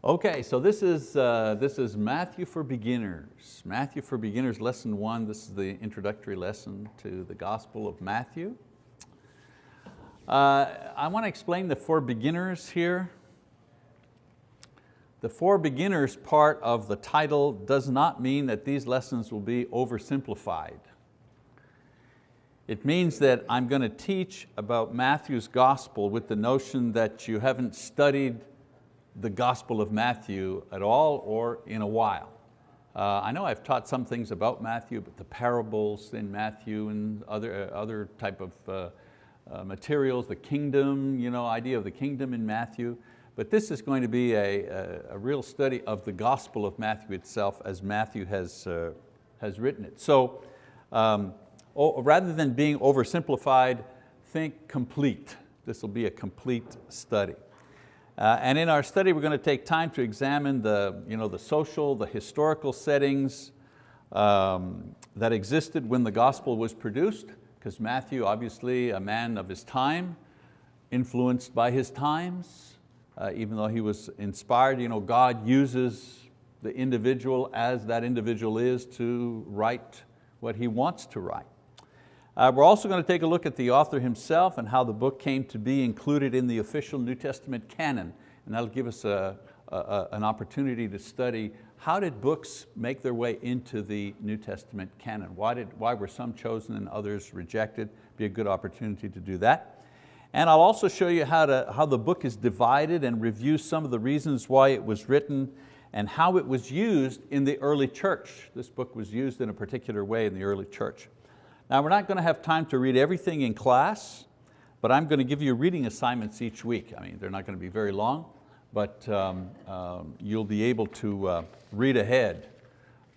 Okay, so this is Matthew for Beginners. Matthew for Beginners, lesson 1. This is the introductory lesson to the Gospel of Matthew. I want to explain the for beginners here. The for beginners part of the title does not mean that these lessons will be oversimplified. It means that I'm going to teach about Matthew's Gospel with the notion that you haven't studied the Gospel of Matthew at all or in a while. I know I've taught some things about Matthew, but the parables in Matthew and other type of materials, the kingdom, idea of the kingdom in Matthew. But this is going to be a real study of the Gospel of Matthew itself as Matthew has written it. So rather than being oversimplified, think complete. This will be a complete study. And in our study, we're going to take time to examine the social, the historical settings that existed when the gospel was produced, because Matthew, obviously a man of his time, influenced by his times, even though he was inspired, God uses the individual as that individual is to write what he wants to write. We're also going to take a look at the author himself and how the book came to be included in the official New Testament canon. And that'll give us an opportunity to study how did books make their way into the New Testament canon? Why were some chosen and others rejected? Be a good opportunity to do that. And I'll also show you how the book is divided and review some of the reasons why it was written and how it was used in the early church. This book was used in a particular way in the early church. Now we're not going to have time to read everything in class, but I'm going to give you reading assignments each week. I mean, they're not going to be very long, but you'll be able to read ahead,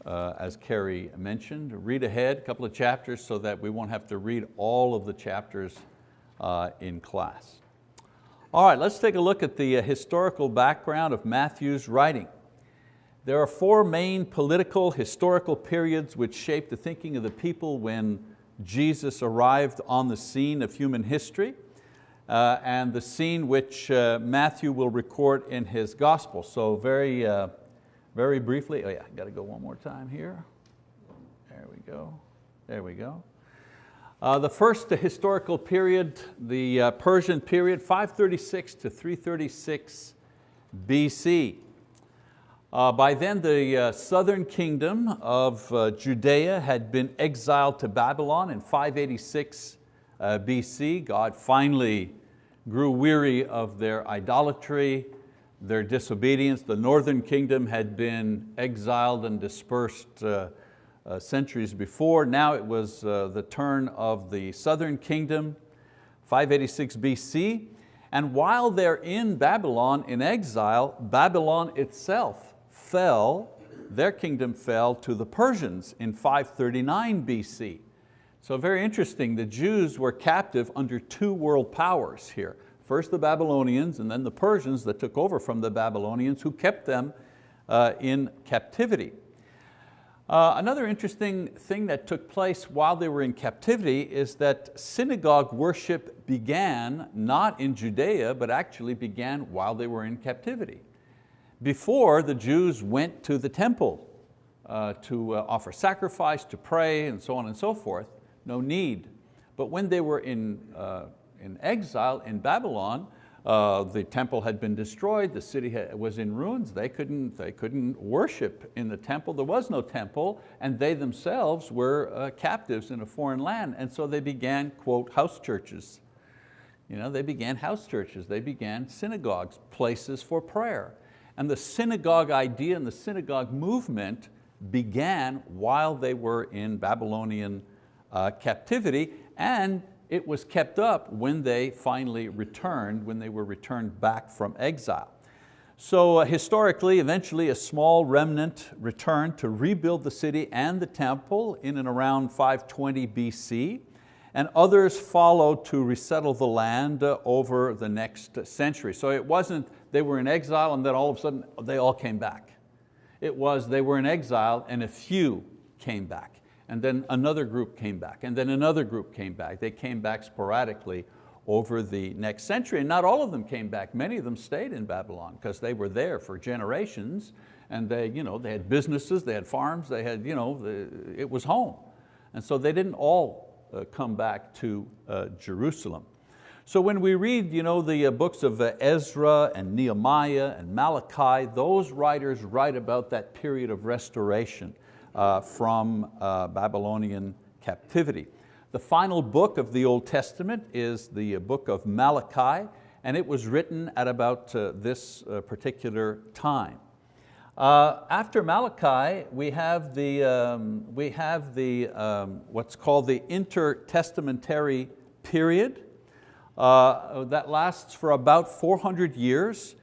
as Carrie mentioned. Read ahead a couple of chapters so that we won't have to read all of the chapters in class. All right, let's take a look at the historical background of Matthew's writing. There are 4 main political, historical periods which shape the thinking of the people when Jesus arrived on the scene of human history and the scene which Matthew will record in his gospel. So very briefly, I got to go one more time here. There we go. The first historical period, the Persian period, 536 to 336 BC. By then the southern kingdom of Judea had been exiled to Babylon in 586 BC. God finally grew weary of their idolatry, their disobedience. The northern kingdom had been exiled and dispersed centuries before. Now it was the turn of the southern kingdom, 586 BC. And while they're in Babylon in exile, Babylon itself their kingdom fell to the Persians in 539 BC. So very interesting, the Jews were captive under 2 world powers here. First the Babylonians and then the Persians that took over from the Babylonians who kept them in captivity. Another interesting thing that took place while they were in captivity is that synagogue worship began not in Judea, but actually began while they were in captivity. Before, the Jews went to the temple to offer sacrifice, to pray, and so on and so forth. No need. But when they were in exile in Babylon, the temple had been destroyed, the city was in ruins, they couldn't worship in the temple, there was no temple, and they themselves were captives in a foreign land, and so they began, quote, house churches. They began house churches, they began synagogues, places for prayer. And the synagogue idea and the synagogue movement began while they were in Babylonian captivity, and it was kept up when they finally returned, when they were returned back from exile. So historically, eventually a small remnant returned to rebuild the city and the temple in and around 520 BC, and others followed to resettle the land over the next century. So it wasn't they were in exile and then all of a sudden they all came back. It was they were in exile and a few came back, and then another group came back, and then another group came back. They came back sporadically over the next century. And not all of them came back. Many of them stayed in Babylon because they were there for generations, and they had businesses, they had farms, they had, it was home. And so they didn't all come back to Jerusalem. So when we read the books of Ezra and Nehemiah and Malachi, those writers write about that period of restoration from Babylonian captivity. The final book of the Old Testament is the book of Malachi, and it was written at about this particular time. After Malachi, we have what's called the intertestamentary period that lasts for about 400 years,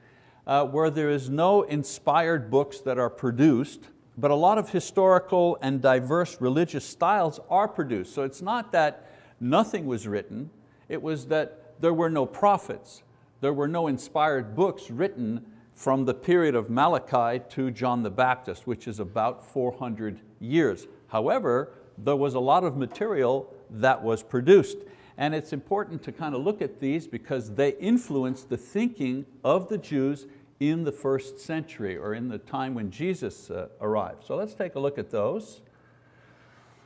where there is no inspired books that are produced, but a lot of historical and diverse religious styles are produced. So it's not that nothing was written, it was that there were no prophets, there were no inspired books written from the period of Malachi to John the Baptist, which is about 400 years. However, there was a lot of material that was produced. And it's important to kind of look at these because they influenced the thinking of the Jews in the first century, or in the time when Jesus arrived. So let's take a look at those.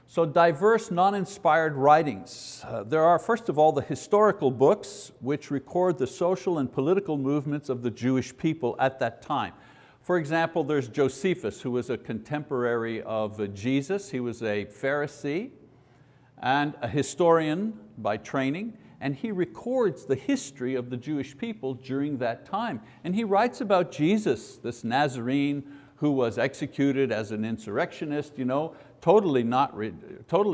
So diverse, non-inspired writings. There are, first of all, the historical books which record the social and political movements of the Jewish people at that time. For example, there's Josephus, who was a contemporary of Jesus. He was a Pharisee and a historian by training, and he records the history of the Jewish people during that time. And he writes about Jesus, this Nazarene who was executed as an insurrectionist, totally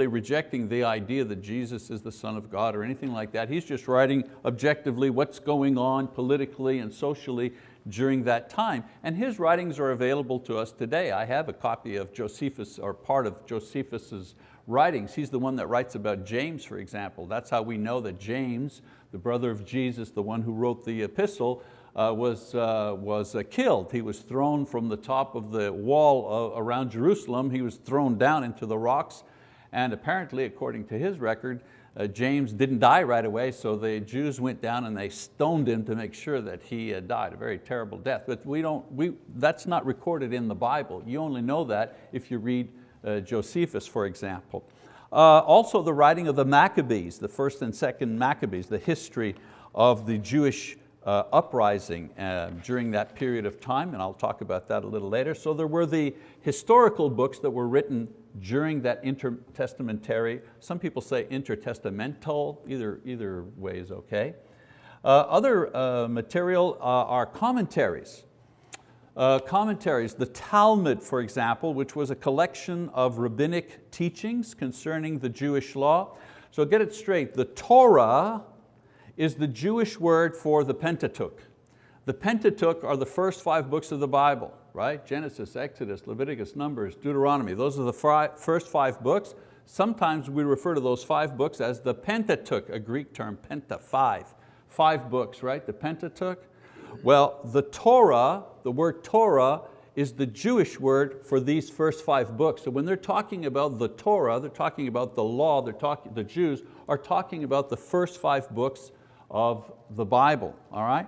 rejecting the idea that Jesus is the Son of God or anything like that. He's just writing objectively what's going on politically and socially during that time. And his writings are available to us today. I have a copy of Josephus, or part of Josephus's writings. He's the one that writes about James, for example. That's how we know that James, the brother of Jesus, the one who wrote the epistle, was killed. He was thrown from the top of the wall around Jerusalem. He was thrown down into the rocks, and apparently, according to his record, James didn't die right away, so the Jews went down and they stoned him to make sure that he died, a very terrible death. But that's not recorded in the Bible. You only know that if you read Josephus, for example. Also the writing of the Maccabees, the first and second Maccabees, the history of the Jewish uprising during that period of time, and I'll talk about that a little later. So there were the historical books that were written during that intertestamentary, some people say intertestamental, either way is okay. Other material are commentaries. The Talmud, for example, which was a collection of rabbinic teachings concerning the Jewish law. So get it straight, the Torah is the Jewish word for the Pentateuch. The Pentateuch are the first 5 books of the Bible, right? Genesis, Exodus, Leviticus, Numbers, Deuteronomy. Those are the first 5 books. Sometimes we refer to those 5 books as the Pentateuch, a Greek term, penta, 5. 5 books, right? The Pentateuch. Well, the Torah, the word Torah, is the Jewish word for these first 5 books. So when they're talking about the Torah, they're talking about the law, the Jews are talking about the first 5 books of the Bible, all right?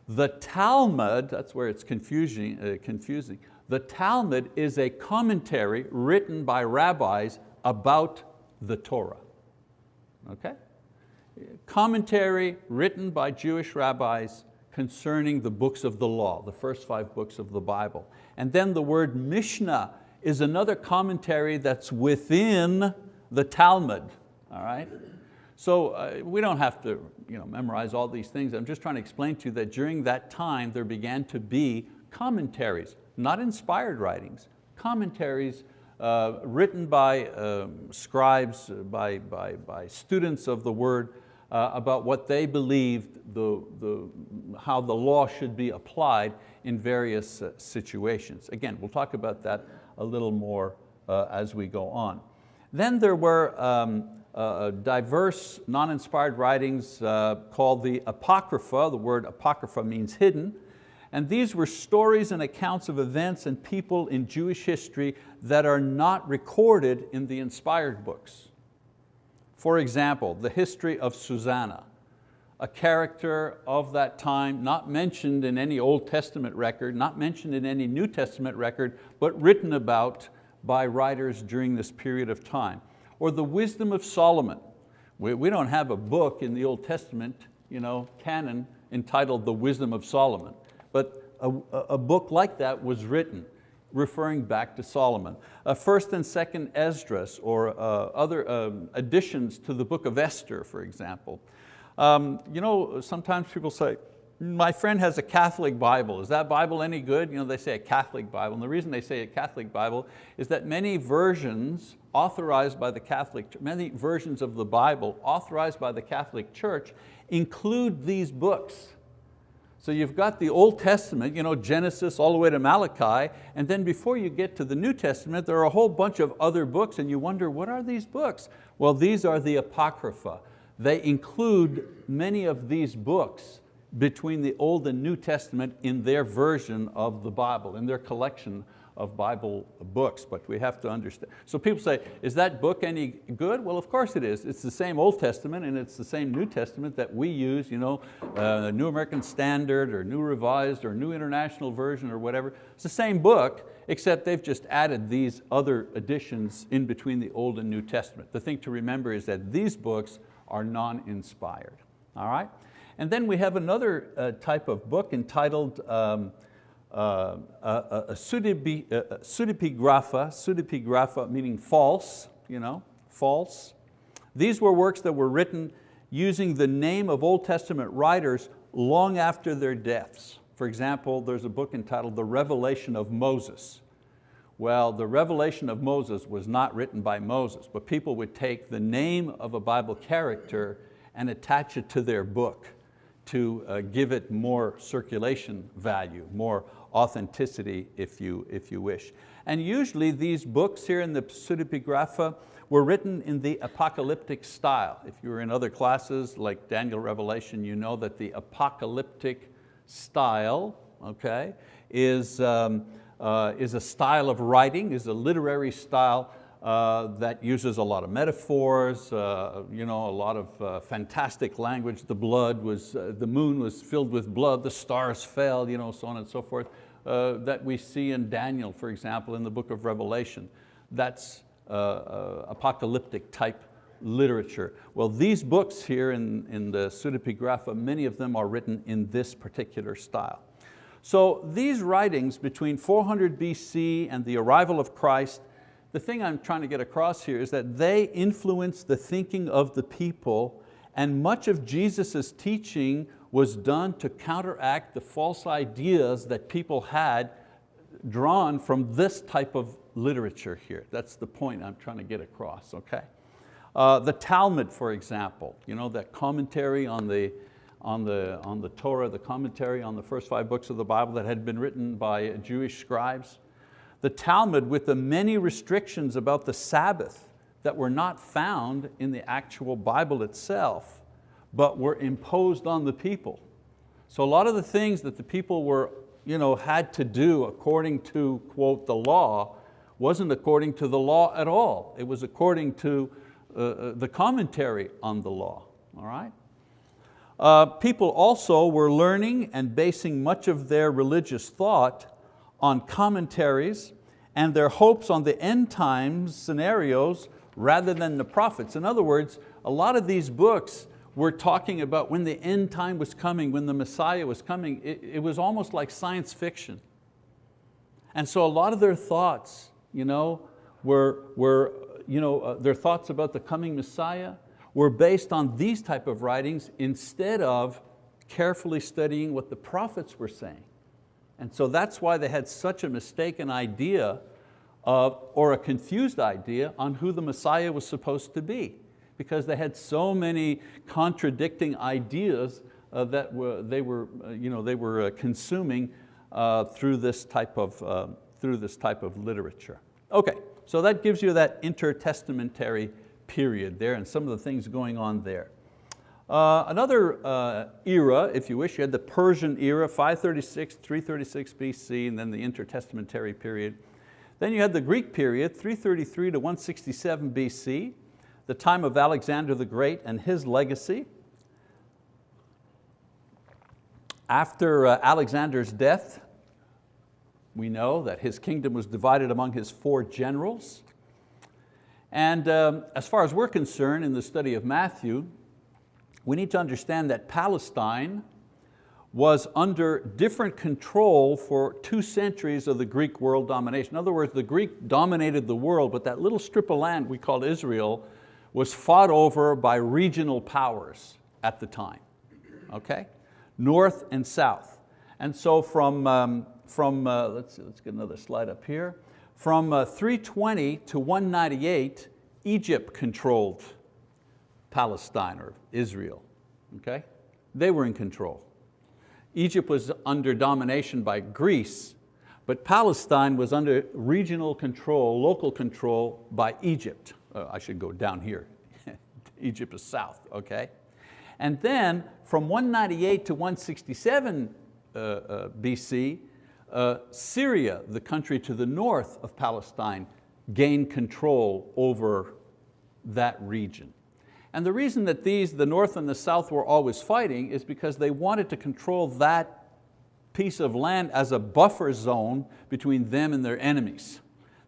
The Talmud, that's where it's confusing. The Talmud is a commentary written by rabbis about the Torah, okay? Commentary written by Jewish rabbis concerning the books of the law, the first 5 books of the Bible. And then the word Mishnah is another commentary that's within the Talmud, all right? So we don't have to memorize all these things. I'm just trying to explain to you that during that time there began to be commentaries, not inspired writings, commentaries written by scribes, by students of the word, about what they believed how the law should be applied in various situations. Again, we'll talk about that a little more as we go on. Then there were diverse non-inspired writings called the Apocrypha. The word Apocrypha means hidden. And these were stories and accounts of events and people in Jewish history that are not recorded in the inspired books. For example, the history of Susanna. a character of that time, not mentioned in any Old Testament record, not mentioned in any New Testament record, but written about by writers during this period of time. Or the wisdom of Solomon. We don't have a book in the Old Testament canon entitled The Wisdom of Solomon, but a book like that was written, referring back to Solomon. First and second Esdras, or other additions to the book of Esther, for example. Sometimes people say, my friend has a Catholic Bible. Is that Bible any good? They say a Catholic Bible. And the reason they say a Catholic Bible is that many versions authorized by the Catholic, many versions of the Bible authorized by the Catholic Church include these books. So you've got the Old Testament, Genesis all the way to Malachi, and then before you get to the New Testament, there are a whole bunch of other books, and you wonder, what are these books? Well, these are the Apocrypha. They include many of these books between the Old and New Testament in their version of the Bible, in their collection of Bible books, but we have to understand. So people say, is that book any good? Well, of course it is. It's the same Old Testament and it's the same New Testament that we use, New American Standard or New Revised or New International Version or whatever. It's the same book, except they've just added these other additions in between the Old and New Testament. The thing to remember is that these books are non-inspired, all right? And then we have another type of book entitled pseudepigrapha meaning false, false. These were works that were written using the name of Old Testament writers long after their deaths. For example, there's a book entitled The Revelation of Moses. Well, the Revelation of Moses was not written by Moses, but people would take the name of a Bible character and attach it to their book to give it more circulation value, more authenticity if you wish. And usually these books here in the pseudepigrapha were written in the apocalyptic style. If you were in other classes like Daniel, Revelation, you know that the apocalyptic style, okay, is a style of writing, is a literary style that uses a lot of metaphors, a lot of fantastic language. The moon was filled with blood, the stars fell, so on and so forth, that we see in Daniel, for example, in the book of Revelation. That's apocalyptic type literature. Well, these books here in the pseudepigrapha, many of them are written in this particular style. So these writings between 400 BC and the arrival of Christ, the thing I'm trying to get across here is that they influenced the thinking of the people, and much of Jesus' teaching was done to counteract the false ideas that people had drawn from this type of literature here. That's the point I'm trying to get across, okay? The Talmud, for example, that commentary on the Torah, the commentary on the first 5 books of the Bible that had been written by Jewish scribes. The Talmud, with the many restrictions about the Sabbath that were not found in the actual Bible itself, but were imposed on the people. So a lot of the things that the people were, had to do according to, quote, the law, wasn't according to the law at all. It was according to the commentary on the law, all right? People also were learning and basing much of their religious thought on commentaries and their hopes on the end times scenarios rather than the prophets. In other words, a lot of these books were talking about when the end time was coming, when the Messiah was coming. It was almost like science fiction. And so a lot of their thoughts, were their thoughts about the coming Messiah were based on these type of writings instead of carefully studying what the prophets were saying. And so that's why they had such a mistaken idea or a confused idea on who the Messiah was supposed to be, because they had so many contradicting ideas that they were consuming through this type of literature. Okay, so that gives you that intertestamentary period there and some of the things going on there. Another era, if you wish, you had the Persian era, 536, 336 BC, and then the intertestamentary period. Then you had the Greek period, 333 to 167 BC, the time of Alexander the Great and his legacy. After Alexander's death, we know that his kingdom was divided among his 4 generals. And as far as we're concerned in the study of Matthew, we need to understand that Palestine was under different control for 2 centuries of the Greek world domination. In other words, the Greek dominated the world, but that little strip of land we called Israel was fought over by regional powers at the time, okay? North and south. And so let's get another slide up here. From 320 to 198, Egypt controlled Palestine or Israel, okay? They were in control. Egypt was under domination by Greece, but Palestine was under regional control, local control by Egypt. I should go down here. Egypt is south, okay? And then from 198 to 167 BC, Syria, the country to the north of Palestine, gained control over that region. And the reason that the north and the south were always fighting is because they wanted to control that piece of land as a buffer zone between them and their enemies.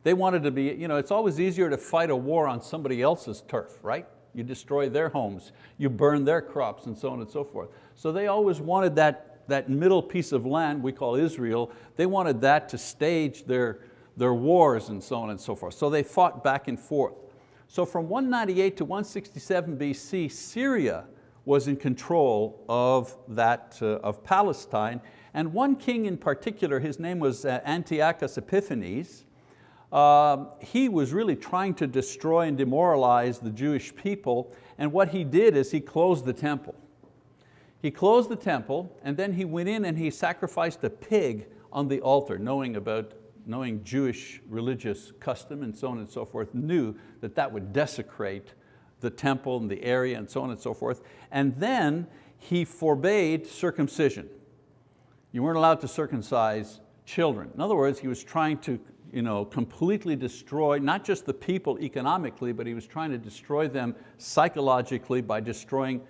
They wanted to be, it's always easier to fight a war on somebody else's turf, right? You destroy their homes, you burn their crops, and so on and so forth. So they always wanted that middle piece of land we call Israel, they wanted that to stage their wars and so on and so forth. So they fought back and forth. So from 198 to 167 BC, Syria was in control of Palestine. And one king in particular, his name was Antiochus Epiphanes. He was really trying to destroy and demoralize the Jewish people. And what he did is he closed the temple. He closed the temple, and then he went in and he sacrificed a pig on the altar, knowing Jewish religious custom and so on and so forth, knew that that would desecrate the temple and the area and so on and so forth. And then he forbade circumcision. You weren't allowed to circumcise children. In other words, he was trying to completely destroy not just the people economically, but he was trying to destroy them psychologically by destroying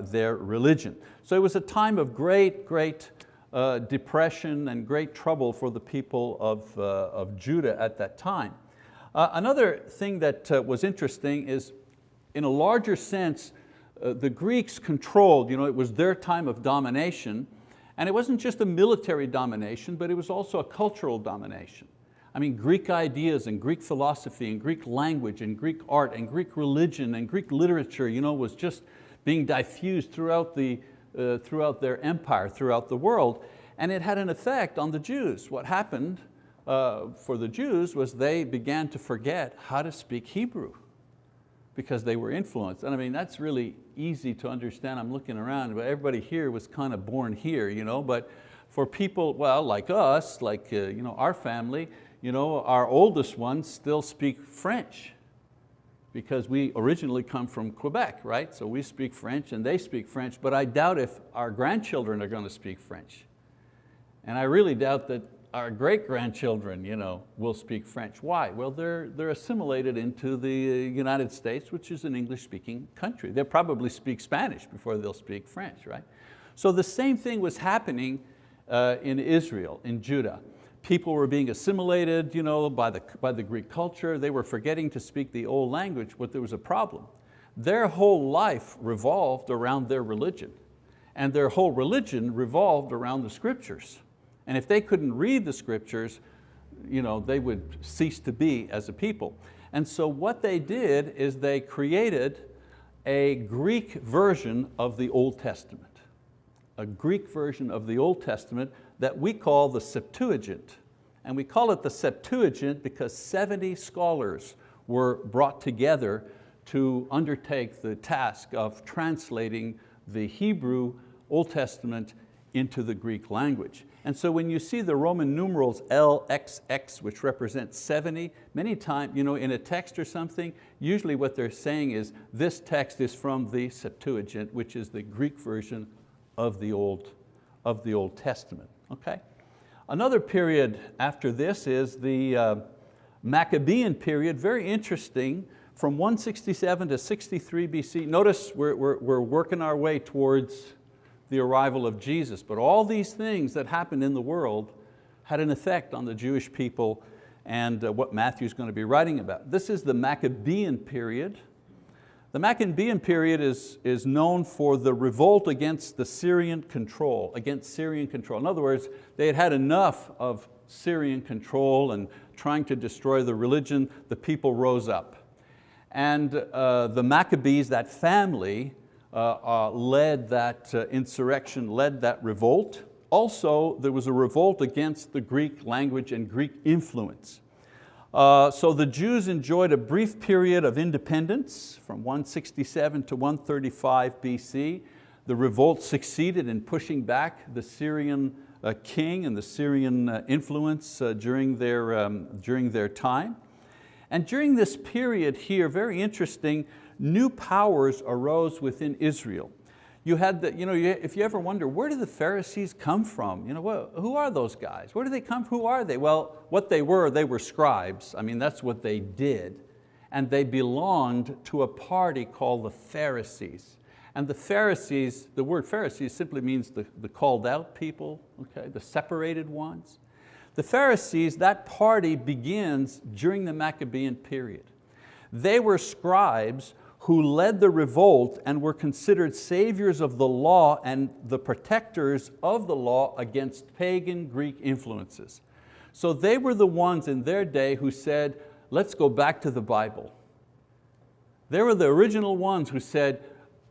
their religion. So it was a time of great depression and great trouble for the people of Judah at that time. Another thing that was interesting is, in a larger sense, the Greeks controlled, it was their time of domination, and it wasn't just a military domination, but it was also a cultural domination. I mean, Greek ideas and Greek philosophy and Greek language and Greek art and Greek religion and Greek literature was just being diffused throughout their empire, throughout the world, and it had an effect on the Jews. What happened for the Jews was they began to forget how to speak Hebrew because they were influenced. And I mean, that's really easy to understand. I'm looking around, but everybody here was kind of born here, but for people, well, like us, like our family, our oldest ones still speak French because we originally come from Quebec, right? So we speak French and they speak French, but I doubt if our grandchildren are going to speak French. And I really doubt that our great-grandchildren will speak French. Why? Well, they're assimilated into the United States, which is an English-speaking country. They'll probably speak Spanish before they'll speak French, right? So the same thing was happening in Israel, in Judah. People were being assimilated by the Greek culture. They were forgetting to speak the old language, but there was a problem. Their whole life revolved around their religion, and their whole religion revolved around the scriptures. And if they couldn't read the scriptures, they would cease to be as a people. And so what they did is they created a Greek version of the Old Testament. A Greek version of the Old Testament that we call the Septuagint. And we call it the Septuagint because 70 scholars were brought together to undertake the task of translating the Hebrew Old Testament into the Greek language. And so when you see the Roman numerals LXX, which represents 70, many times, in a text or something, usually what they're saying is this text is from the Septuagint, which is the Greek version of the Old Testament. Okay? Another period after this is the Maccabean period, very interesting, from 167 to 63 BC. Notice we're working our way towards the arrival of Jesus. But all these things that happened in the world had an effect on the Jewish people and what Matthew's going to be writing about. This is the Maccabean period. The Maccabean period is known for the revolt against the Syrian control, In other words, they had had enough of Syrian control and trying to destroy the religion. The people rose up. And the Maccabees, that family, led that insurrection, led that revolt. Also, there was a revolt against the Greek language and Greek influence. So the Jews enjoyed a brief period of independence from 167 to 135 BC. The revolt succeeded in pushing back the Syrian king and the Syrian influence during their time. And during this period here, very interesting, new powers arose within Israel. You had if you ever wonder, where did the Pharisees come from? Who are those guys? Where do they come from? Who are they? Well, what they were scribes. I mean, that's what they did. And they belonged to a party called the Pharisees. And the Pharisees, the word Pharisees simply means the called out people, okay, the separated ones. The Pharisees, that party begins during the Maccabean period. They were scribes who led the revolt and were considered saviors of the law and the protectors of the law against pagan Greek influences. So they were the ones in their day who said, let's go back to the Bible. They were the original ones who said,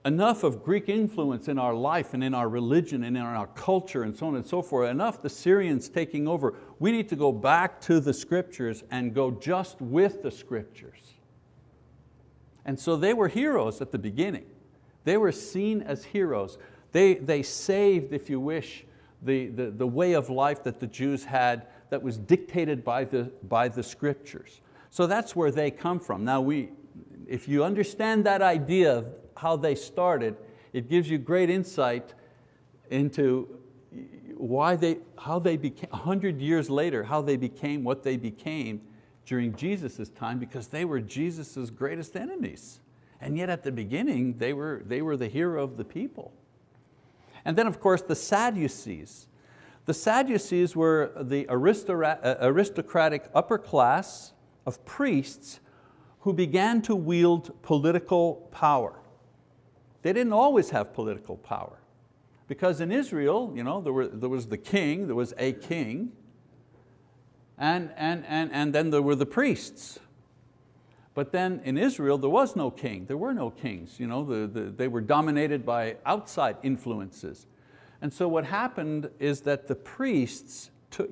enough of Greek influence in our life and in our religion and in our culture and so on and so forth, enough the Syrians taking over. We need to go back to the scriptures and go just with the scriptures. And so they were heroes at the beginning. They were seen as heroes. They saved, if you wish, the way of life that the Jews had that was dictated by the scriptures. So that's where they come from. Now if you understand that idea of how they started, it gives you great insight into how they became, 100 years later, how they became what they became during Jesus' time, because they were Jesus' greatest enemies. And yet at the beginning, they were the hero of the people. And then of course the Sadducees. The Sadducees were the aristocratic upper class of priests who began to wield political power. They didn't always have political power, because in Israel, there was the king, there was a king, and then there were the priests. But then in Israel, there was no king, there were no kings. They were dominated by outside influences. And so what happened is that the priests took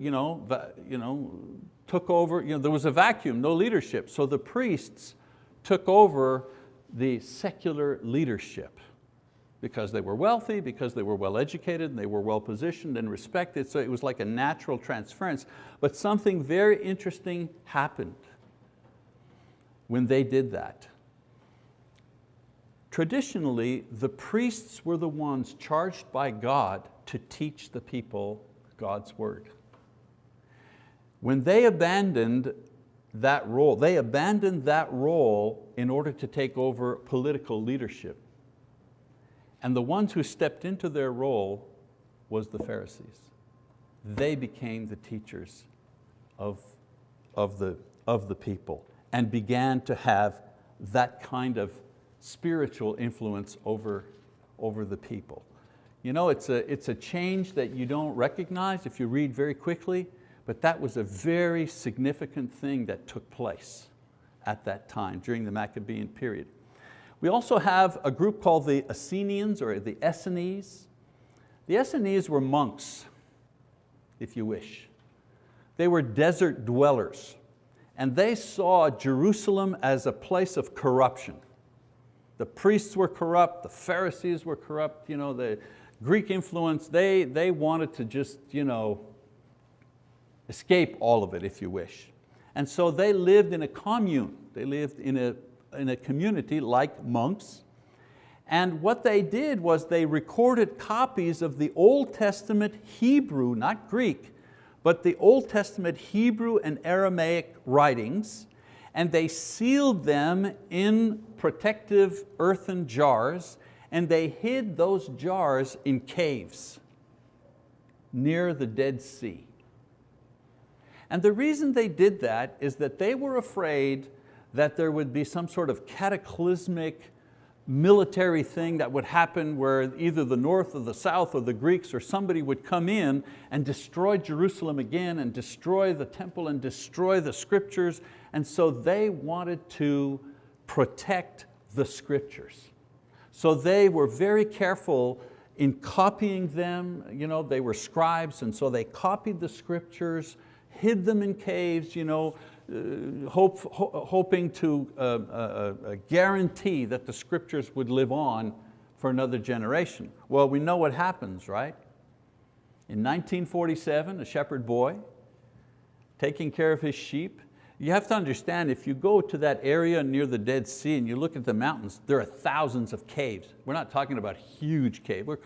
over, there was a vacuum, no leadership. So the priests took over the secular leadership because they were wealthy, because they were well educated, and they were well positioned and respected. So it was like a natural transference. But something very interesting happened when they did that. Traditionally, the priests were the ones charged by God to teach the people God's word. When they abandoned that role, in order to take over political leadership. And the ones who stepped into their role was the Pharisees. They became the teachers of the people and began to have that kind of spiritual influence over the people. It's a change that you don't recognize if you read very quickly, but that was a very significant thing that took place at that time during the Maccabean period. We also have a group called the Essenes or the Essenes. The Essenes were monks, if you wish. They were desert dwellers, and they saw Jerusalem as a place of corruption. The priests were corrupt, the Pharisees were corrupt, the Greek influence, they wanted to just escape all of it, if you wish. And so they lived in a commune. They lived in a community like monks. And what they did was they recorded copies of the Old Testament Hebrew, not Greek, but the Old Testament Hebrew and Aramaic writings, and they sealed them in protective earthen jars, and they hid those jars in caves near the Dead Sea. And the reason they did that is that they were afraid that there would be some sort of cataclysmic military thing that would happen where either the north or the south or the Greeks or somebody would come in and destroy Jerusalem again and destroy the temple and destroy the scriptures. And so they wanted to protect the scriptures. So they were very careful in copying them. They were scribes, and so they copied the scriptures, hid them in caves, hoping to guarantee that the scriptures would live on for another generation. Well, we know what happens, right? In 1947, a shepherd boy taking care of his sheep. You have to understand, if you go to that area near the Dead Sea and you look at the mountains, there are thousands of caves. We're not talking about huge caves. We're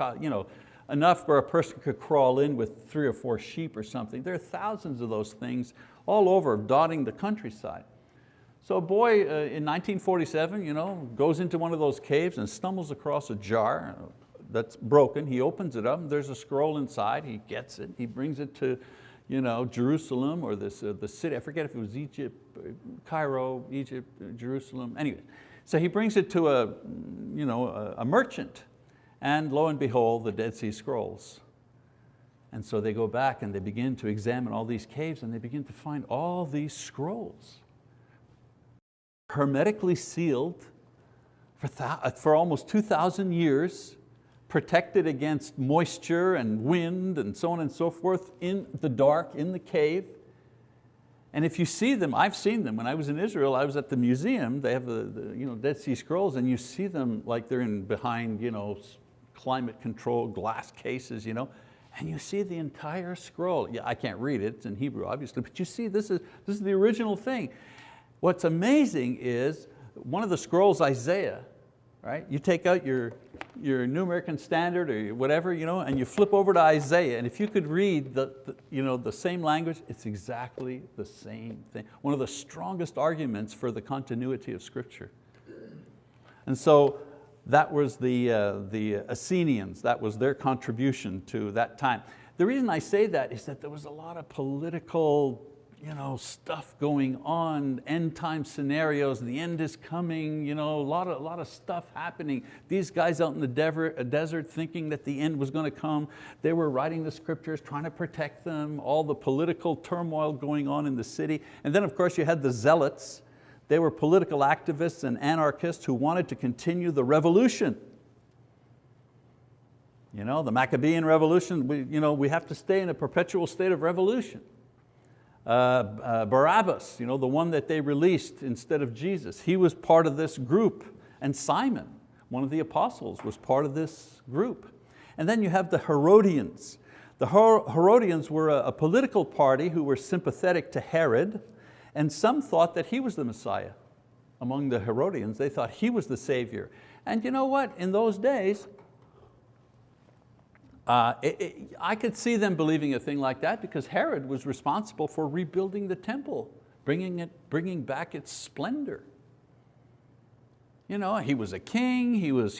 enough where a person could crawl in with 3 or 4 sheep or something. There are thousands of those things all over, dotting the countryside. So a boy in 1947 goes into one of those caves and stumbles across a jar that's broken. He opens it up, and there's a scroll inside. He gets it, he brings it to Jerusalem or the city. I forget if it was Egypt, Cairo, Egypt, Jerusalem, anyway. So he brings it to a merchant, and lo and behold, the Dead Sea Scrolls. And so they go back and they begin to examine all these caves, and they begin to find all these scrolls, hermetically sealed for almost 2,000 years, protected against moisture and wind and so on and so forth, in the dark, in the cave. And if you see them, I've seen them. When I was in Israel, I was at the museum. They have the Dead Sea Scrolls, and you see them like they're behind climate control glass cases, and you see the entire scroll. Yeah, I can't read it, it's in Hebrew obviously, but you see this is the original thing. What's amazing is one of the scrolls, Isaiah, right? You take out your New American Standard or whatever, and you flip over to Isaiah, and if you could read the same language, it's exactly the same thing. One of the strongest arguments for the continuity of Scripture. And so that was the Essenians, that was their contribution to that time. The reason I say that is that there was a lot of political stuff going on, end time scenarios, the end is coming, a lot of stuff happening. These guys out in the desert thinking that the end was going to come, they were writing the scriptures, trying to protect them, all the political turmoil going on in the city. And then of course you had the zealots. They were political activists and anarchists who wanted to continue the revolution. The Maccabean revolution, we have to stay in a perpetual state of revolution. Barabbas, the one that they released instead of Jesus, he was part of this group. And Simon, one of the apostles, was part of this group. And then you have the Herodians. The Herodians were a political party who were sympathetic to Herod, and some thought that he was the Messiah. Among the Herodians, they thought he was the Savior. And you know what? In those days, I could see them believing a thing like that because Herod was responsible for rebuilding the temple, bringing back its splendor. He was a king, he was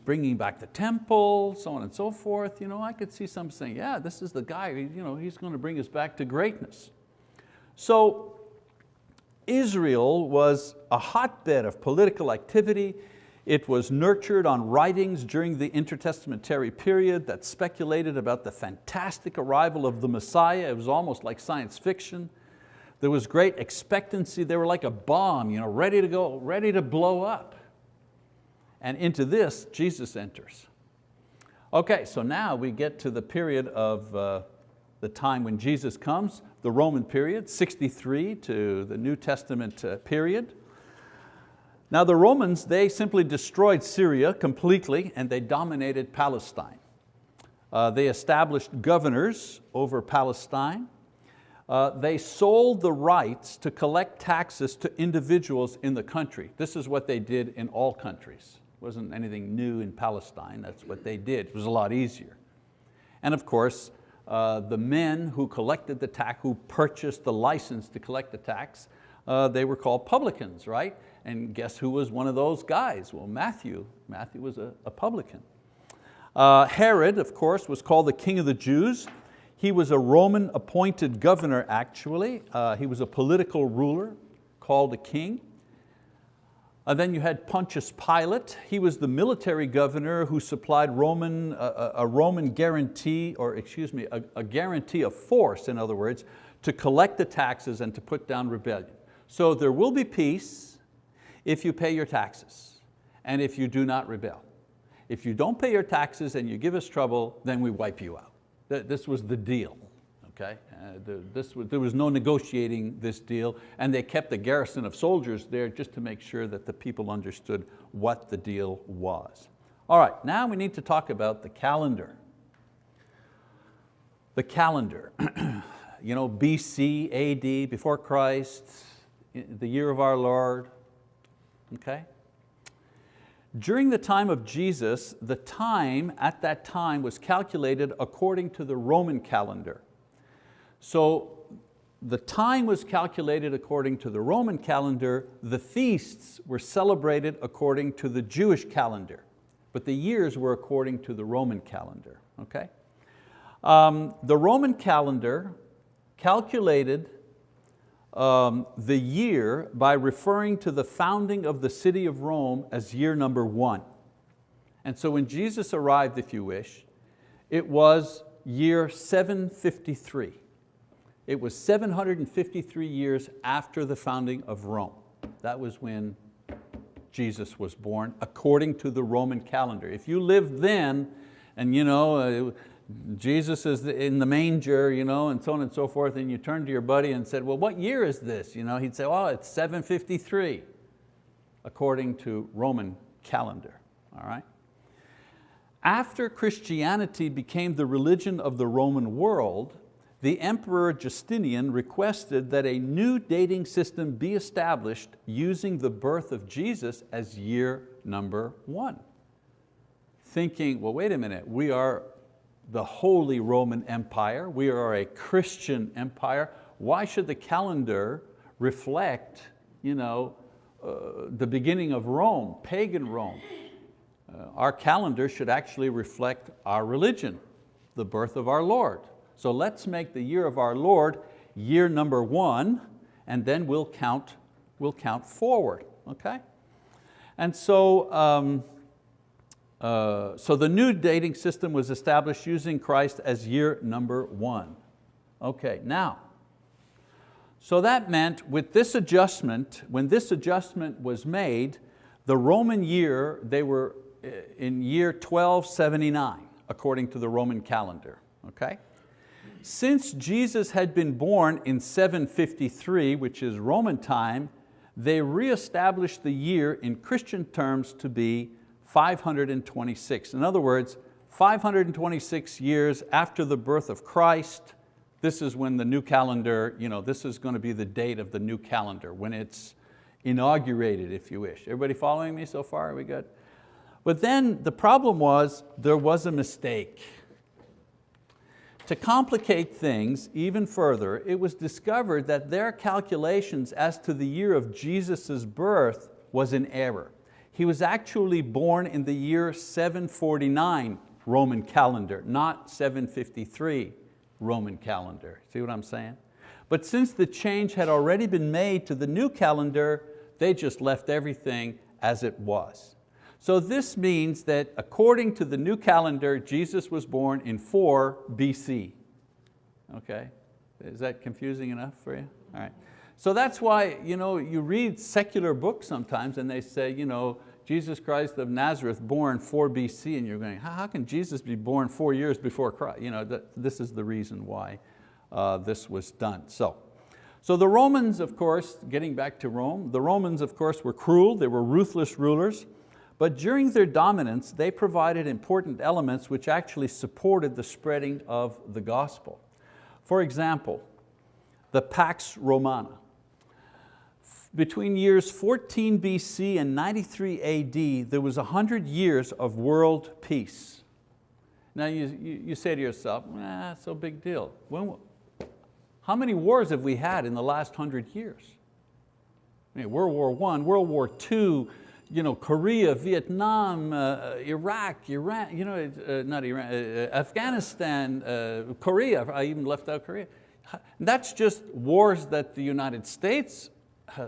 bringing back the temple, so on and so forth. I could see some saying, yeah, this is the guy, he's going to bring us back to greatness. So Israel was a hotbed of political activity. It was nurtured on writings during the intertestamentary period that speculated about the fantastic arrival of the Messiah. It was almost like science fiction. There was great expectancy. They were like a bomb, ready to go, ready to blow up. And into this, Jesus enters. Okay, so now we get to the period of the time when Jesus comes, the Roman period, 63 to the New Testament period. Now the Romans, they simply destroyed Syria completely and they dominated Palestine. They established governors over Palestine. They sold the rights to collect taxes to individuals in the country. This is what they did in all countries. It wasn't anything new in Palestine, that's what they did. It was a lot easier. And of course, the men who collected the tax, who purchased the license to collect the tax, they were called publicans, right? And guess who was one of those guys? Well, Matthew. Matthew was a publican. Herod, of course, was called the king of the Jews. He was a Roman appointed governor, actually. He was a political ruler called a king. Then you had Pontius Pilate. He was the military governor who supplied a Roman guarantee, or excuse me, a guarantee of force, in other words, to collect the taxes and to put down rebellion. So there will be peace if you pay your taxes and if you do not rebel. If you don't pay your taxes and you give us trouble, then we wipe you out. This was the deal. Okay? There was no negotiating this deal, and they kept a garrison of soldiers there just to make sure that the people understood what the deal was. All right, now we need to talk about the calendar. The calendar, you know, BC, AD, before Christ, the year of our Lord, okay? During the time of Jesus, the time at that time was calculated according to the Roman calendar. So the time was calculated according to the Roman calendar, the feasts were celebrated according to the Jewish calendar, but the years were according to the Roman calendar, okay? The Roman calendar calculated the year by referring to the founding of the city of Rome as year number 1. And so when Jesus arrived, if you wish, it was year 753. It was 753 years after the founding of Rome. That was when Jesus was born, according to the Roman calendar. If you lived then, and you know, Jesus is in the manger, you know, and so on and so forth, and you turned to your buddy and said, well, what year is this? You know, he'd say, oh, it's 753, according to Roman calendar, all right? After Christianity became the religion of the Roman world, the Emperor Justinian requested that a new dating system be established using the birth of Jesus as year number 1. Thinking, well, wait a minute, we are the Holy Roman Empire, we are a Christian empire, why should the calendar reflect, you know, the beginning of Rome, pagan Rome? Our calendar should actually reflect our religion, the birth of our Lord. So let's make the year of our Lord year number 1, and then we'll count forward, okay? And so, so the new dating system was established using Christ as year number 1. Okay, now, so that meant with this adjustment, when this adjustment was made, the Roman year, they were in year 1279, according to the Roman calendar, okay? Since Jesus had been born in 753, which is Roman time, they reestablished the year in Christian terms to be 526. In other words, 526 years after the birth of Christ, this is when the new calendar, you know, this is going to be the date of the new calendar, when it's inaugurated, if you wish. Everybody following me so far? Are we good? But then the problem was, there was a mistake. To complicate things even further, it was discovered that their calculations as to the year of Jesus' birth was in error. He was actually born in the year 749 Roman calendar, not 753 Roman calendar. See what I'm saying? But since the change had already been made to the new calendar, they just left everything as it was. So this means that according to the new calendar, Jesus was born in 4 BC. Okay, is that confusing enough for you? All right. So that's why, you know, you read secular books sometimes and they say, you know, Jesus Christ of Nazareth born 4 BC, and you're going, how can Jesus be born 4 years before Christ? You know, this is the reason why this was done. So the Romans, of course, getting back to Rome, the Romans, of course, were cruel, they were ruthless rulers. But during their dominance, they provided important elements which actually supported the spreading of the gospel. For example, the Pax Romana. Between years 14 BC and 93 AD, there was 100 years of world peace. Now you say to yourself, it's no big deal. How many wars have we had in the last 100 years? I mean, World War I, World War II, Korea, Vietnam, Iraq, Iran, not Iran, Afghanistan, Korea, I even left out Korea. That's just wars that the United States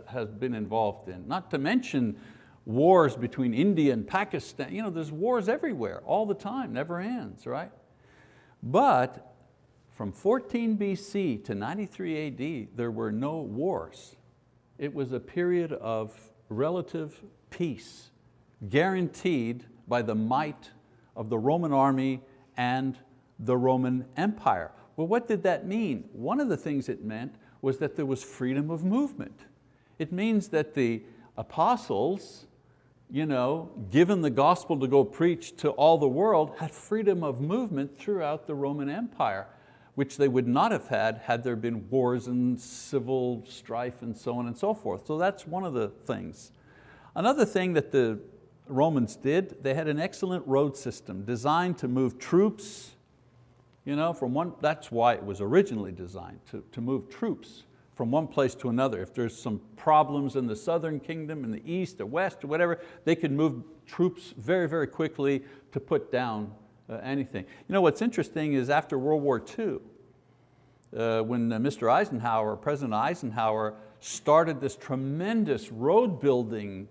has been involved in, not to mention wars between India and Pakistan. There's wars everywhere, all the time, never ends, right? But from 14 BC to 93 AD, there were no wars. It was a period of relative peace, guaranteed by the might of the Roman army and the Roman Empire. Well, what did that mean? One of the things it meant was that there was freedom of movement. It means that the apostles, given the gospel to go preach to all the world, had freedom of movement throughout the Roman Empire, which they would not have had there been wars and civil strife and so on and so forth. So that's one of the things. Another thing that the Romans did, they had an excellent road system designed to move troops, that's why it was originally designed, to move troops from one place to another. If there's some problems in the southern kingdom, in the east or west or whatever, they could move troops very, very quickly to put down anything. What's interesting is after World War II, when Mr. Eisenhower, President Eisenhower, started this tremendous road building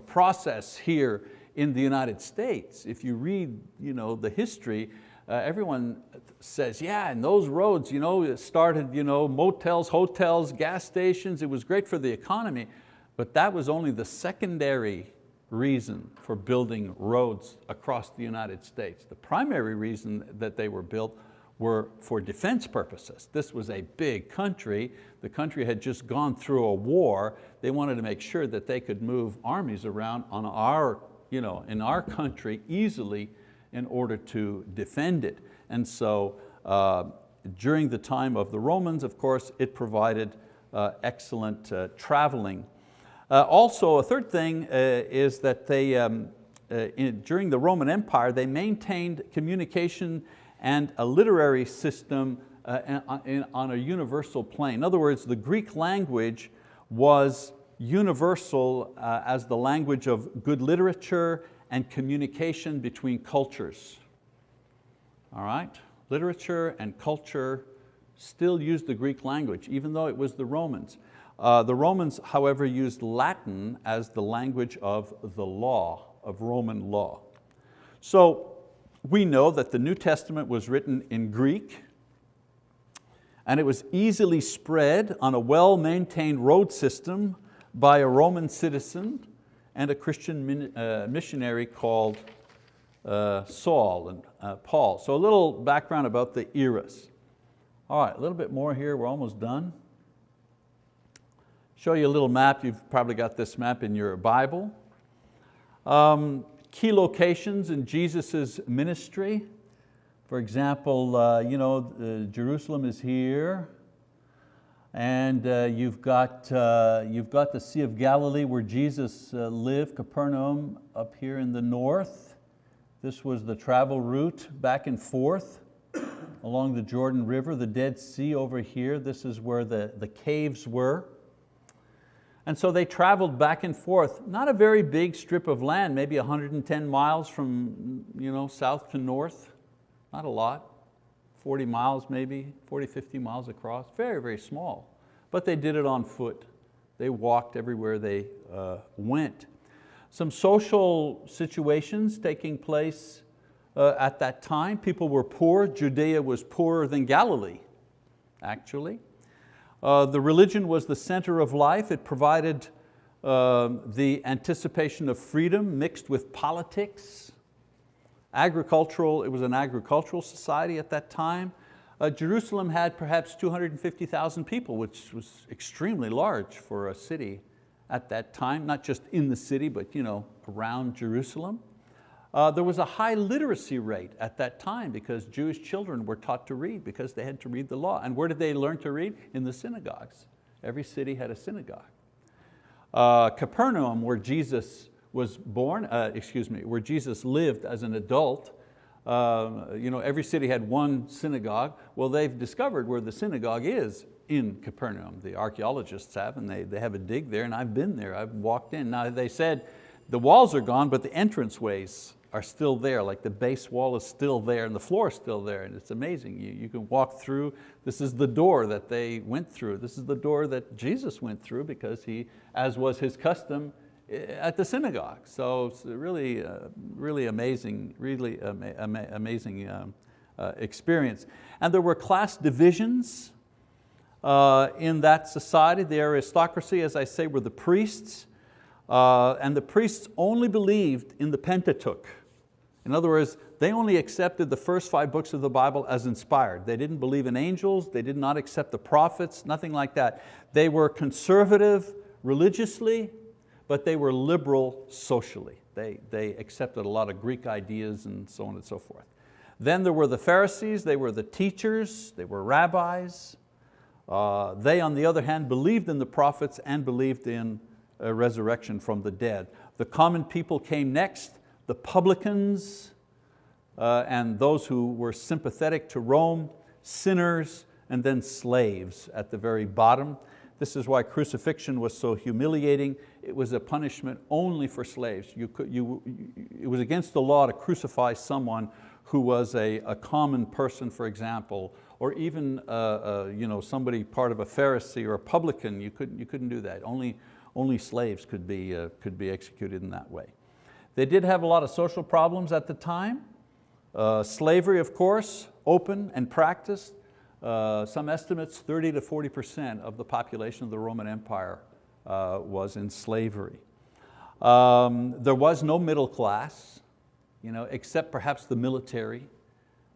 process here in the United States. If you read the history, everyone says, yeah, and those roads, it started motels, hotels, gas stations. It was great for the economy, but that was only the secondary reason for building roads across the United States. The primary reason that they were built were for defense purposes. This was a big country. The country had just gone through a war. They wanted to make sure that they could move armies around on in our country easily in order to defend it. And so during the time of the Romans, of course, it provided excellent traveling. Also, a third thing is that they, during the Roman Empire, they maintained communication and a literary system on a universal plane. In other words, the Greek language was universal as the language of good literature and communication between cultures. All right? Literature and culture still used the Greek language, even though it was the Romans. The Romans, however, used Latin as the language of the law, of Roman law. So we know that the New Testament was written in Greek, and it was easily spread on a well-maintained road system by a Roman citizen and a Christian missionary called Saul and Paul. So a little background about the eras. All right, a little bit more here, we're almost done. Show you a little map. You've probably got this map in your Bible. Key locations in Jesus' ministry. For example, Jerusalem is here, and you've got the Sea of Galilee where Jesus lived, Capernaum up here in the north. This was the travel route back and forth along the Jordan River, the Dead Sea over here. This is where the caves were. And so they traveled back and forth, not a very big strip of land, maybe 110 miles from south to north, not a lot, 40 miles maybe, 40, 50 miles across, very, very small. But they did it on foot. They walked everywhere they went. Some social situations taking place at that time. People were poor. Judea was poorer than Galilee, actually. The religion was the center of life. It provided the anticipation of freedom mixed with politics. It was an agricultural society at that time. Jerusalem had perhaps 250,000 people, which was extremely large for a city at that time, not just in the city, but around Jerusalem. There was a high literacy rate at that time because Jewish children were taught to read because they had to read the law. And where did they learn to read? In the synagogues. Every city had a synagogue. Capernaum, where Jesus was born, where Jesus lived as an adult, Every city had one synagogue. Well, they've discovered where the synagogue is in Capernaum. The archaeologists have, and they have a dig there, and I've been there, I've walked in. Now they said the walls are gone, but the entranceways are still there, like the base wall is still there and the floor is still there, and it's amazing. You can walk through. This is the door that they went through. This is the door that Jesus went through because he, as was his custom, at the synagogue. So it's really amazing, amazing experience. And there were class divisions in that society. The aristocracy, as I say, were the priests, and the priests only believed in the Pentateuch. In other words, they only accepted the first 5 books of the Bible as inspired. They didn't believe in angels, they did not accept the prophets, nothing like that. They were conservative religiously, but they were liberal socially. They accepted a lot of Greek ideas and so on and so forth. Then there were the Pharisees, they were the teachers, they were rabbis. They, on the other hand, believed in the prophets and believed in a resurrection from the dead. The common people came next, the publicans and those who were sympathetic to Rome, sinners, and then slaves at the very bottom. This is why crucifixion was so humiliating. It was a punishment only for slaves. It was against the law to crucify someone who was a common person, for example, or even somebody part of a Pharisee or a publican. You couldn't do that. Only slaves could be executed in that way. They did have a lot of social problems at the time. Slavery, of course, open and practiced. Some estimates, 30 to 40% of the population of the Roman Empire was in slavery. There was no middle class, except perhaps the military.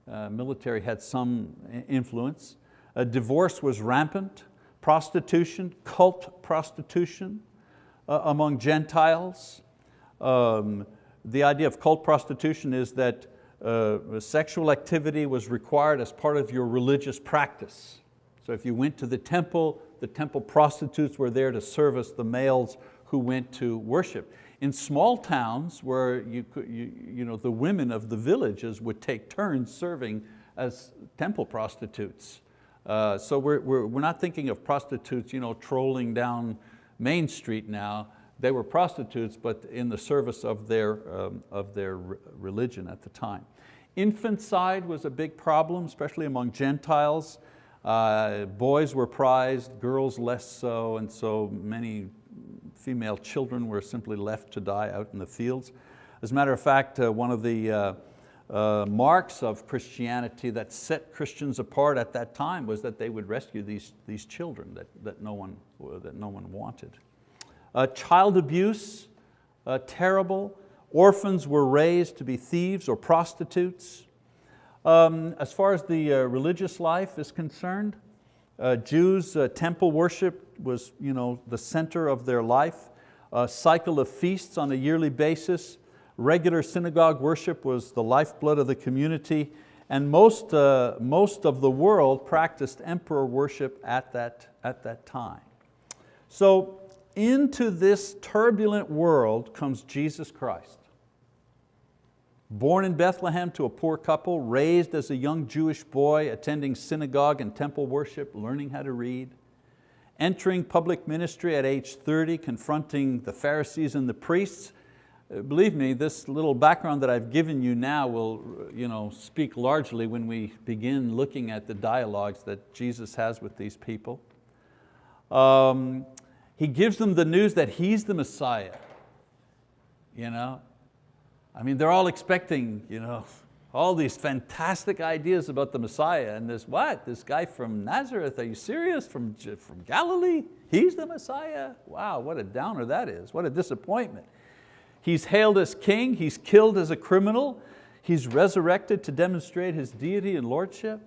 Military had some influence. Divorce was rampant. Prostitution, cult prostitution among Gentiles. The idea of cult prostitution is that sexual activity was required as part of your religious practice. So if you went to the temple prostitutes were there to service the males who went to worship. In small towns where the women of the villages would take turns serving as temple prostitutes. So we're not thinking of prostitutes trolling down Main Street now. They were prostitutes, but in the service of their religion at the time. Infanticide was a big problem, especially among Gentiles. Boys were prized, girls less so, and so many female children were simply left to die out in the fields. As a matter of fact, one of the marks of Christianity that set Christians apart at that time was that they would rescue these children that no one wanted. Child abuse, terrible. Orphans were raised to be thieves or prostitutes. As far as the religious life is concerned, Jews, temple worship was the center of their life. A cycle of feasts on a yearly basis. Regular synagogue worship was the lifeblood of the community, and most of the world practiced emperor worship at that time. So into this turbulent world comes Jesus Christ. Born in Bethlehem to a poor couple, raised as a young Jewish boy, attending synagogue and temple worship, learning how to read, entering public ministry at age 30, confronting the Pharisees and the priests. Believe me, this little background that I've given you now will speak largely when we begin looking at the dialogues that Jesus has with these people. He gives them the news that He's the Messiah. They're all expecting all these fantastic ideas about the Messiah, and this guy from Nazareth, are you serious? From Galilee? He's the Messiah? Wow, what a downer that is, what a disappointment. He's hailed as king, He's killed as a criminal, He's resurrected to demonstrate His deity and lordship.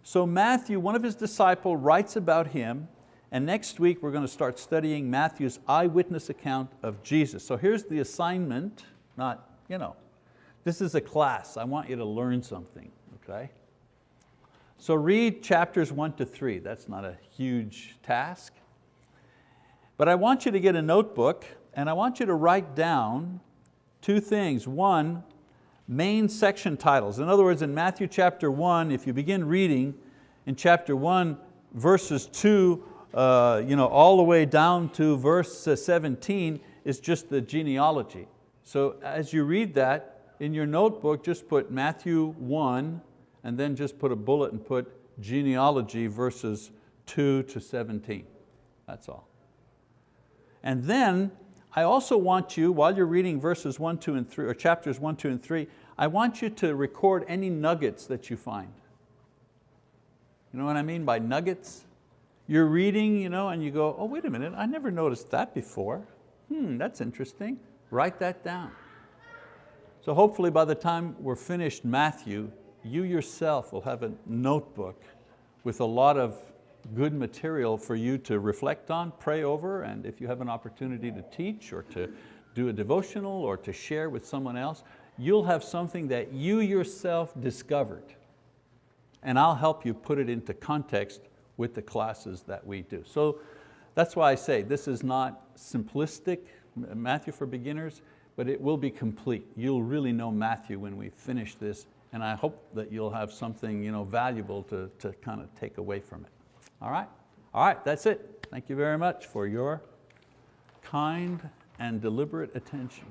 So Matthew, one of His disciples, writes about Him, and next week we're going to start studying Matthew's eyewitness account of Jesus. So here's the assignment, this is a class, I want you to learn something, okay? So read chapters 1 to 3, that's not a huge task. But I want you to get a notebook, and I want you to write down 2 things. One, main section titles. In other words, in Matthew chapter 1, if you begin reading in chapter 1, verses 2 all the way down to verse 17 is just the genealogy. So as you read that, in your notebook, just put Matthew 1 and then just put a bullet and put genealogy verses 2 to 17. That's all. And then I also want you, while you're reading verses 1, 2, and 3, or chapters 1, 2, and 3, I want you to record any nuggets that you find. You know what I mean by nuggets? You're reading and you go, oh, wait a minute, I never noticed that before. That's interesting. Write that down. So hopefully by the time we're finished Matthew, you yourself will have a notebook with a lot of good material for you to reflect on, pray over, and if you have an opportunity to teach or to do a devotional or to share with someone else, you'll have something that you yourself discovered. And I'll help you put it into context with the classes that we do. So that's why I say this is not simplistic, Matthew for beginners, but it will be complete. You'll really know Matthew when we finish this, and I hope that you'll have something valuable to kind of take away from it. All right, that's it. Thank you very much for your kind and deliberate attention.